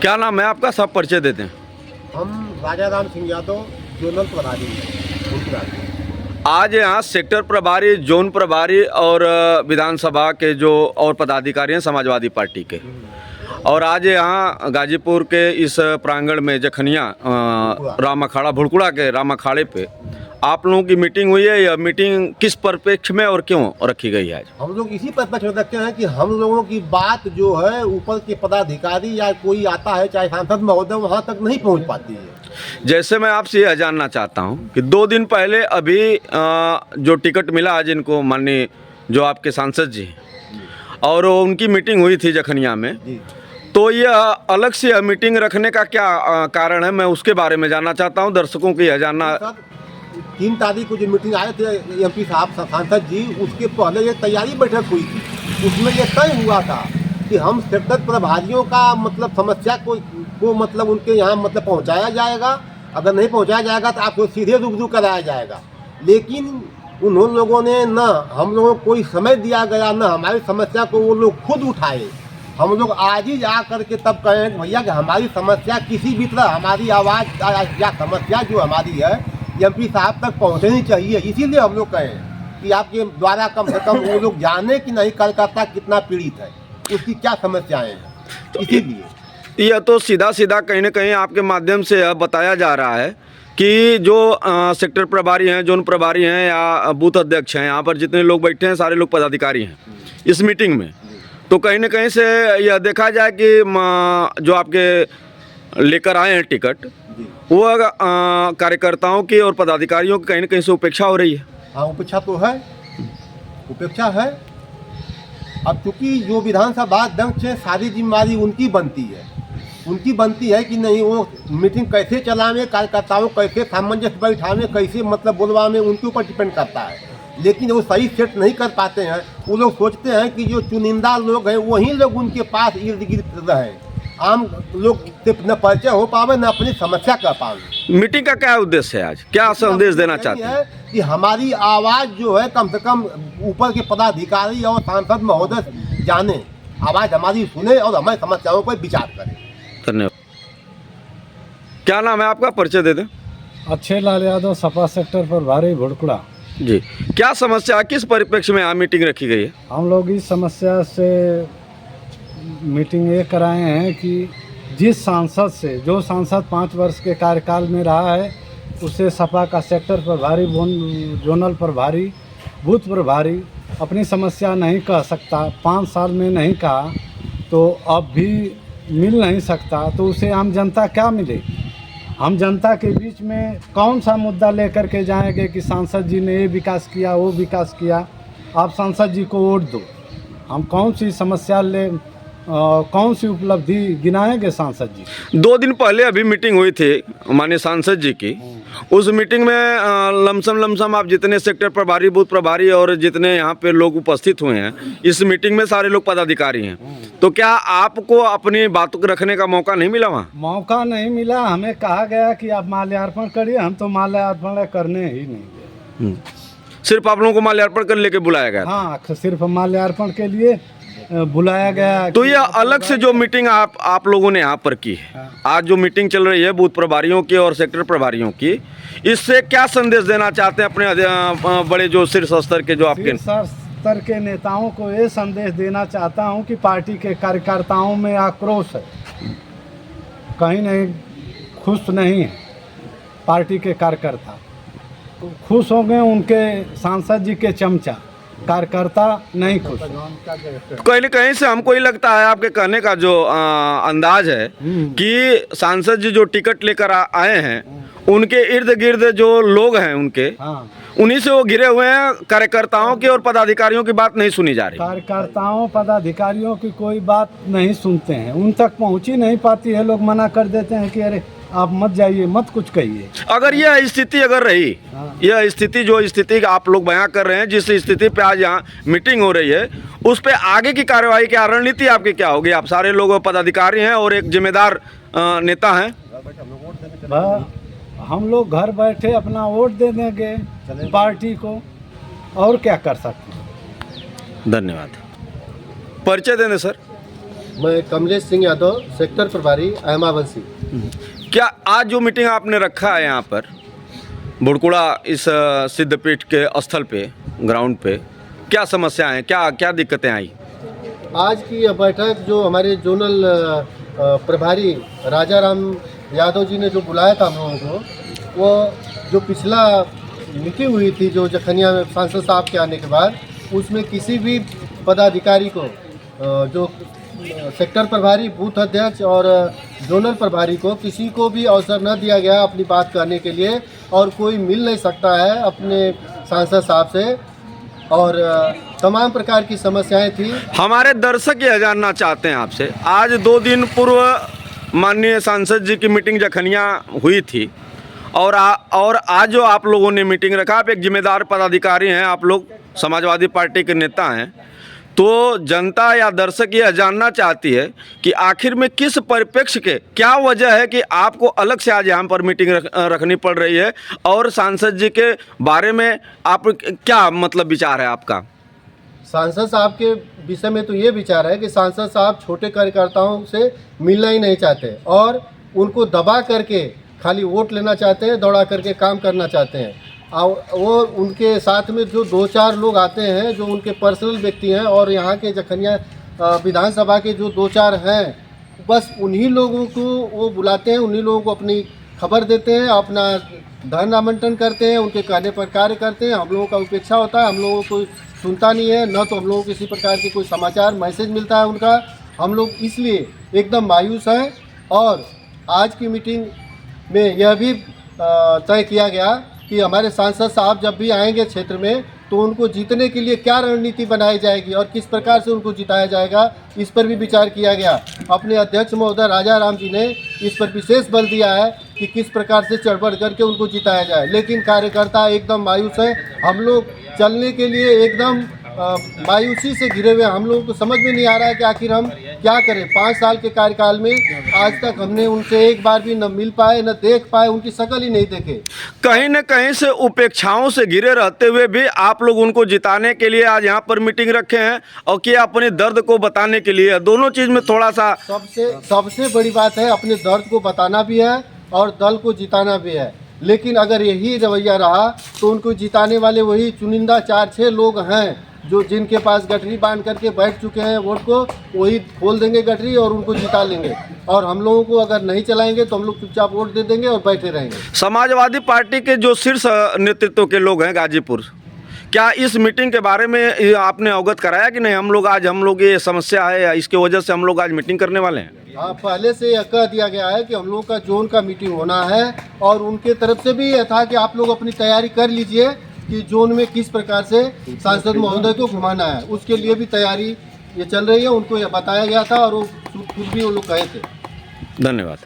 क्या नाम है आपका, सब परिचय देते हैं। हम राजा राम सिंह यादव जोनल प्रभारी हैं। आज यहाँ सेक्टर प्रभारी, जोन प्रभारी और विधानसभा के जो और पदाधिकारी हैं समाजवादी पार्टी के, और आज यहाँ गाजीपुर के इस प्रांगण में जखनिया राम अखाड़ा भुड़कुड़ा के राम अखाड़े पे आप लोगों की मीटिंग हुई है। यह मीटिंग किस परिप्रेक्ष्य में और क्यों रखी गई है आज? हम लोग इसी परिप्रेक्ष्य में रखते हैं कि हम लोगों की बात जो है ऊपर के पदाधिकारी या कोई आता है चाहे सांसद महोदय वहाँ तक नहीं पहुँच पाती है। जैसे मैं आपसे यह जानना चाहता हूँ कि 2 दिन पहले अभी जो टिकट मिला आज इनको, माननीय जो आपके सांसद जी और उनकी मीटिंग हुई थी जखनिया में, तो यह अलग से मीटिंग रखने का क्या कारण है, मैं उसके बारे में जानना चाहता हूँ। दर्शकों को यह जानना 3 तारीख को जो मीटिंग आए थे एमपी साहब सांसद जी, उसके पहले एक तैयारी बैठक हुई थी। उसमें ये तय हुआ था कि हम सेक्टर प्रभारियों का मतलब समस्या को मतलब उनके यहाँ मतलब पहुँचाया जाएगा, अगर नहीं पहुँचाया जाएगा तो आपको सीधे रूबरू कराया जाएगा। लेकिन उन लोगों ने न हम लोगों को कोई समय दिया गया, न हमारी समस्या को वो लोग खुद उठाए। हम लोग आज ही जा करके तब कहें भैया कि हमारी समस्या किसी भी तरह, हमारी आवाज़ या समस्या जो हमारी है एमपी साहब तक पहुँचनी चाहिए। इसीलिए हम लोग कहें कि आपके द्वारा कम से कम वो लोग जाने कि नहीं कलकत्ता कितना पीड़ित है, उसकी क्या समस्याएं हैं। तो इसीलिए यह तो सीधा सीधा कहीं ना कहीं आपके माध्यम से यह बताया जा रहा है कि जो सेक्टर प्रभारी हैं, जोन प्रभारी हैं या बूथ अध्यक्ष हैं, यहाँ पर जितने लोग बैठे हैं सारे लोग पदाधिकारी हैं इस मीटिंग में। तो कहीं ना कहीं से यह देखा जाए कि जो आपके लेकर आए हैं टिकट, वो कार्यकर्ताओं की और पदाधिकारियों की कहीं ना कहीं से उपेक्षा हो रही है। हाँ, उपेक्षा तो है, उपेक्षा है। अब चूँकि जो विधानसभा अध्यक्ष है सारी जिम्मेदारी उनकी बनती है कि नहीं वो मीटिंग कैसे चलावे, कार्यकर्ताओं कैसे सामंजस्य बैठावे, कैसे मतलब बोलवावे, उनके ऊपर डिपेंड करता है। लेकिन वो सही सेट नहीं कर पाते हैं। वो लोग सोचते हैं कि जो चुनिंदा लोग हैं वही लोग उनके पास इर्द गिर्द रहें, आम लोग से न परिचय हो पावे न अपनी समस्या कर पावे। मीटिंग का क्या उद्देश्य है आज, क्या संदेश देना चाहते हैं? कि हमारी आवाज़ जो है कम से कम ऊपर के पदाधिकारी और सांसद महोदय जाने, आवाज़ हमारी सुने और हमारी समस्याओं पर विचार करें। धन्यवाद। क्या नाम है आपका, परिचय दे दें। अक्षय लाल यादव, सपा सेक्टर प्रभारी भुड़कुड़ा जी। क्या समस्या, किस परिप्रेक्ष्य में यहाँ मीटिंग रखी गई है? हम लोग इस समस्या से मीटिंग ये कराए हैं कि जिस सांसद से, जो सांसद 5 वर्ष के कार्यकाल में रहा है, उसे सपा का सेक्टर प्रभारी, जोनल प्रभारी, बूथ प्रभारी अपनी समस्या नहीं कह सकता, 5 साल में नहीं कहा तो अब भी मिल नहीं सकता, तो उसे आम जनता क्या मिलेगी? हम जनता के बीच में कौन सा मुद्दा लेकर के जाएंगे कि सांसद जी ने ये विकास किया, वो विकास किया, आप सांसद जी को वोट दो। हम कौन सी समस्या कौन सी उपलब्धि गिनाएंगे सांसद जी? 2 दिन पहले अभी मीटिंग हुई थी माननीय सांसद जी की। उस मीटिंग में लमसम आप जितने सेक्टर प्रभारी, बूथ प्रभारी और जितने यहाँ पे लोग उपस्थित हुए हैं इस मीटिंग में सारे लोग पदाधिकारी हैं। तो क्या आपको अपनी बातों को रखने का मौका नहीं मिला? वहाँ मौका नहीं मिला। हमें कहा गया कि आप माल्यार्पण करिए, हम तो माल्यार्पण करने ही नहीं गए। सिर्फ आप लोगों को माल्यार्पण कर लेके बुलाया गया? हाँ, सिर्फ माल्यार्पण के लिए बुलाया गया। तो यह अलग से जो मीटिंग आप लोगों ने यहाँ पर की है, आज जो मीटिंग चल रही है बूथ प्रभारियों की और सेक्टर प्रभारियों की, इससे क्या संदेश देना चाहते हैं अपने बड़े जो शीर्ष स्तर के जो आपके स्तर के नेताओं को? ये संदेश देना चाहता हूँ कि पार्टी के कार्यकर्ताओं में आक्रोश है, कहीं नहीं खुश नहीं है। पार्टी के कार्यकर्ता खुश हो गए, उनके सांसद जी के चमचा, कार्यकर्ता नहीं खुश। कहीं न कहीं से हमको ये लगता है आपके कहने का जो अंदाज है कि सांसद जी जो टिकट लेकर आए हैं उनके इर्द गिर्द जो लोग हैं उनके, उन्हीं से वो घिरे हुए हैं। कार्यकर्ताओं की और पदाधिकारियों की बात नहीं सुनी जा रही। कार्यकर्ताओं पदाधिकारियों की कोई बात नहीं सुनते हैं, उन तक पहुंच ही नहीं पाती है। लोग मना कर देते हैं कि अरे आप मत जाइए, मत कुछ कहिए। अगर यह स्थिति अगर रही, यह स्थिति जो स्थिति आप लोग बयां कर रहे हैं, जिस स्थिति पे आज यहाँ मीटिंग हो रही है, उस पे आगे की कार्रवाई क्या रणनीति आपकी क्या होगी? आप सारे लोग पदाधिकारी हैं और एक जिम्मेदार नेता हैं। हम लोग घर बैठे अपना वोट दे देंगे पार्टी को, और क्या कर सकते हैं। धन्यवाद। परिचय देने सर। मैं कमलेश सिंह यादव, सेक्टर प्रभारी अहमावंशी। क्या आज जो मीटिंग आपने रखा है यहाँ पर बुड़कुड़ा इस सिद्धपीठ के स्थल पे, ग्राउंड पे, क्या समस्याएं हैं, क्या क्या दिक्कतें आई? आज की यह बैठक जो हमारे जोनल प्रभारी राजा राम यादव जी ने जो बुलाया था हम लोगों को, वो जो पिछला मीटिंग हुई थी जो जखनिया में सांसद साहब के आने के बाद, उसमें किसी भी पदाधिकारी को जो सेक्टर प्रभारी, बूथ अध्यक्ष और जोनल प्रभारी को किसी को भी अवसर न दिया गया अपनी बात करने के लिए, और कोई मिल नहीं सकता है अपने सांसद साहब से, और तमाम प्रकार की समस्याएं थी। हमारे दर्शक यह जानना चाहते हैं आपसे, आज 2 दिन पूर्व माननीय सांसद जी की मीटिंग जखनिया हुई थी और आज जो आप लोगों ने मीटिंग रखा, आप एक जिम्मेदार पदाधिकारी हैं, आप लोग समाजवादी पार्टी के नेता हैं, तो जनता या दर्शक यह जानना चाहती है कि आखिर में किस परिप्रेक्ष्य के, क्या वजह है कि आपको अलग से आज यहाँ पर मीटिंग रखनी पड़ रही है, और सांसद जी के बारे में आप क्या मतलब विचार है आपका? सांसद साहब के विषय में तो ये विचार है कि सांसद साहब छोटे कार्यकर्ताओं से मिलना ही नहीं चाहते और उनको दबा करके खाली वोट लेना चाहते हैं, दौड़ा करके काम करना चाहते हैं। वो उनके साथ में जो 2-4 लोग आते हैं जो उनके पर्सनल व्यक्ति हैं, और यहाँ के जखनिया विधानसभा के जो 2-4 हैं, बस उन्हीं लोगों को वो बुलाते हैं, उन्हीं लोगों को अपनी खबर देते हैं, अपना धन आवंटन करते हैं, उनके कहने पर कार्य करते हैं। हम लोगों का उपेक्षा होता है, हम लोगों को सुनता नहीं है, न तो हम लोगों को किसी प्रकार के कोई समाचार मैसेज मिलता है उनका। हम लोग इसलिए एकदम मायूस हैं, और आज की मीटिंग में यह भी तय किया गया कि हमारे सांसद साहब जब भी आएंगे क्षेत्र में, तो उनको जीतने के लिए क्या रणनीति बनाई जाएगी और किस प्रकार से उनको जिताया जाएगा, इस पर भी विचार किया गया। अपने अध्यक्ष महोदय राजा राम जी ने इस पर विशेष बल दिया है कि किस प्रकार से चढ़ बढ़ करके उनको जिताया जाए, लेकिन कार्यकर्ता एकदम मायूस है। हम लोग चलने के लिए एकदम मायूसी से घिरे हुए। हम लोगों को समझ में नहीं आ रहा है कि आखिर हम क्या करें। 5 साल के कार्यकाल में आज तक हमने उनसे एक बार भी न मिल पाए, न देख पाए, उनकी शक्ल ही नहीं देखे। कहीं न कहीं से उपेक्षाओं से घिरे रहते हुए भी आप लोग उनको जिताने के लिए आज यहाँ पर मीटिंग रखे हैं, और क्या अपने दर्द को बताने के लिए, दोनों चीज़ में थोड़ा सा सबसे बड़ी बात है, अपने दर्द को बताना भी है और दल को जिताना भी है। लेकिन अगर यही रवैया रहा तो उनको जिताने वाले वही चुनिंदा 4-6 लोग हैं जो जिनके पास गठरी बांध करके बैठ चुके हैं वोट को, वही खोल देंगे गठरी और उनको जिता लेंगे। और हम लोगों को अगर नहीं चलाएंगे तो हम लोग चुपचाप वोट दे देंगे और बैठे रहेंगे। समाजवादी पार्टी के जो शीर्ष नेतृत्व के लोग हैं गाजीपुर, क्या इस मीटिंग के बारे में आपने अवगत कराया कि नहीं, हम लोग ये समस्या है या इसके वजह से हम लोग आज मीटिंग करने वाले हैं? हाँ, पहले से यह कह दिया गया है कि हम लोगों का जोन का मीटिंग होना है, और उनके तरफ से भी यह था कि आप लोग अपनी तैयारी कर लीजिए कि जोन में किस प्रकार से सांसद महोदय को घुमाना है। उसके लिए भी तैयारी ये चल रही है, उनको यह बताया गया था और वो खुद भी वो लोग कहे थे। धन्यवाद।